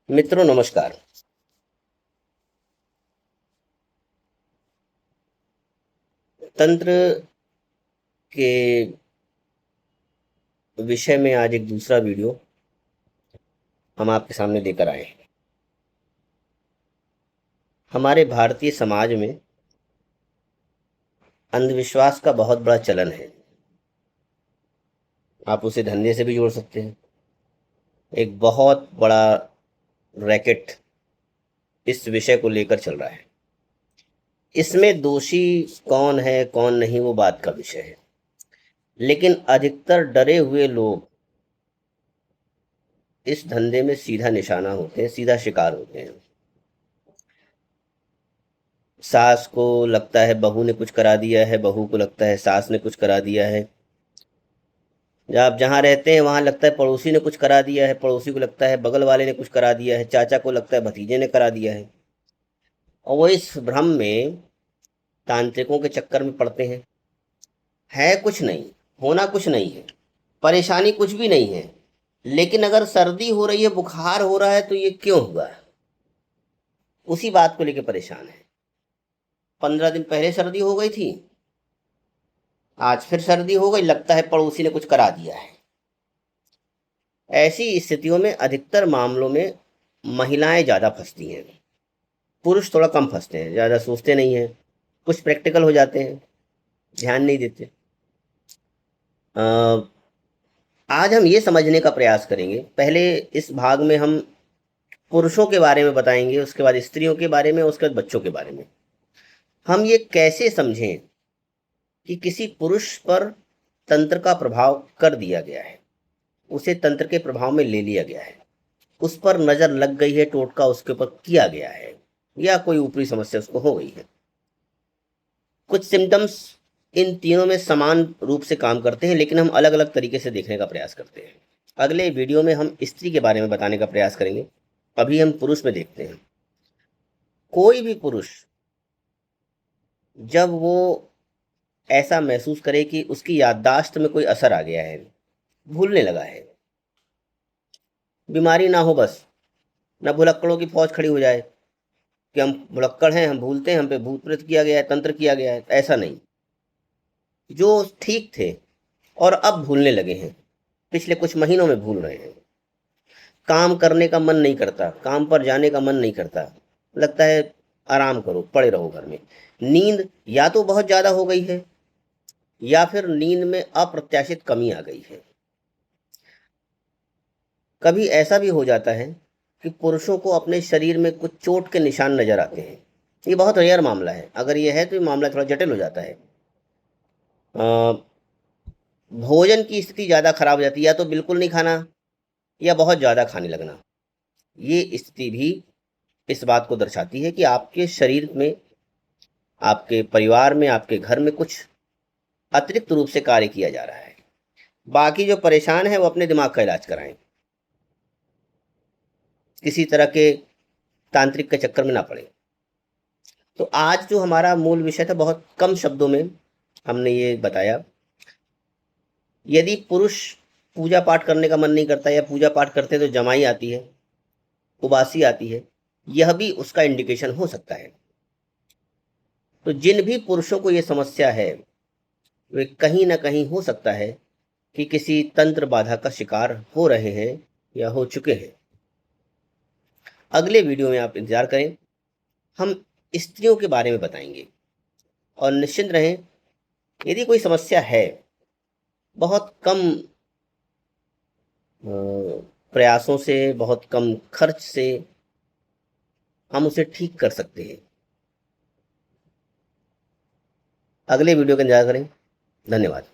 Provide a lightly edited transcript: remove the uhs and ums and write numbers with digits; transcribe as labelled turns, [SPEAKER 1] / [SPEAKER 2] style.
[SPEAKER 1] मित्रों नमस्कार। तंत्र के विषय में आज एक दूसरा वीडियो हम आपके सामने लेकर आए हैं। हमारे भारतीय समाज में अंधविश्वास का बहुत बड़ा चलन है। आप उसे धंधे से भी जोड़ सकते हैं। एक बहुत बड़ा रैकेट इस विषय को लेकर चल रहा है। इसमें दोषी कौन है कौन नहीं वो बात का विषय है, लेकिन अधिकतर डरे हुए लोग इस धंधे में सीधा निशाना होते हैं, सीधा शिकार होते हैं। सास को लगता है बहू ने कुछ करा दिया है, बहू को लगता है सास ने कुछ करा दिया है। आप जहाँ रहते हैं वहाँ लगता है पड़ोसी ने कुछ करा दिया है, पड़ोसी को लगता है बगल वाले ने कुछ करा दिया है, चाचा को लगता है भतीजे ने करा दिया है। और वो इस भ्रम में तांत्रिकों के चक्कर में पड़ते हैं। है कुछ नहीं, होना कुछ नहीं है, परेशानी कुछ भी नहीं है, लेकिन अगर सर्दी हो रही है, बुखार हो रहा है तो ये क्यों हुआ, उसी बात को लेकर परेशान है। 15 दिन पहले सर्दी हो गई थी, आज फिर सर्दी हो गई, लगता है पड़ोसी ने कुछ करा दिया है। ऐसी स्थितियों में अधिकतर मामलों में महिलाएं ज़्यादा फंसती हैं। पुरुष थोड़ा कम फंसते हैं, ज़्यादा सोचते नहीं हैं, कुछ प्रैक्टिकल हो जाते हैं, ध्यान नहीं देते। अ, आज हम ये समझने का प्रयास करेंगे। पहले इस भाग में हम पुरुषों के बारे में बताएंगे, उसके बाद स्त्रियों के बारे में, उसके बाद बच्चों के बारे में। हम ये कैसे समझें कि किसी पुरुष पर तंत्र का प्रभाव कर दिया गया है, उसे तंत्र के प्रभाव में ले लिया गया है, उस पर नज़र लग गई है, टोटका उसके ऊपर किया गया है, या कोई ऊपरी समस्या उसको हो गई है। कुछ सिम्टम्स इन तीनों में समान रूप से काम करते हैं, लेकिन हम अलग अलग तरीके से देखने का प्रयास करते हैं। अगले वीडियो में हम स्त्री के बारे में बताने का प्रयास करेंगे। अभी हम पुरुष में देखते हैं। कोई भी पुरुष जब वो ऐसा महसूस करे कि उसकी याददाश्त में कोई असर आ गया है, भूलने लगा है, बीमारी ना हो बस, ना भुलक्कड़ों की फौज खड़ी हो जाए कि हम भुलक्कड़ हैं, हम भूलते हैं, हम पे भूत प्रेत किया गया है, तंत्र किया गया है, ऐसा नहीं। जो ठीक थे और अब भूलने लगे हैं, पिछले कुछ महीनों में भूल रहे हैं, काम करने का मन नहीं करता, काम पर जाने का मन नहीं करता, लगता है आराम करो, पड़े रहो घर में। नींद या तो बहुत ज़्यादा हो गई है, या फिर नींद में अप्रत्याशित कमी आ गई है। कभी ऐसा भी हो जाता है कि पुरुषों को अपने शरीर में कुछ चोट के निशान नज़र आते हैं। ये बहुत रेयर मामला है, अगर ये है तो ये मामला थोड़ा जटिल हो जाता है। भोजन की स्थिति ज़्यादा खराब हो जाती है, या तो बिल्कुल नहीं खाना या बहुत ज़्यादा खाने लगना। ये स्थिति भी इस बात को दर्शाती है कि आपके शरीर में, आपके परिवार में, आपके घर में कुछ अतिरिक्त रूप से कार्य किया जा रहा है। बाकी जो परेशान है वो अपने दिमाग का इलाज कराएं, किसी तरह के तांत्रिक के चक्कर में ना पड़े। तो आज जो हमारा मूल विषय था, बहुत कम शब्दों में हमने ये बताया। यदि पुरुष पूजा पाठ करने का मन नहीं करता, या पूजा पाठ करते तो जमाई आती है, उबासी आती है, यह भी उसका इंडिकेशन हो सकता है। तो जिन भी पुरुषों को ये समस्या है, वे कहीं ना कहीं हो सकता है कि किसी तंत्र बाधा का शिकार हो रहे हैं या हो चुके हैं। अगले वीडियो में आप इंतज़ार करें, हम स्त्रियों के बारे में बताएंगे। और निश्चिंत रहें, यदि कोई समस्या है, बहुत कम प्रयासों से, बहुत कम खर्च से हम उसे ठीक कर सकते हैं। अगले वीडियो का इंतजार करें। धन्यवाद।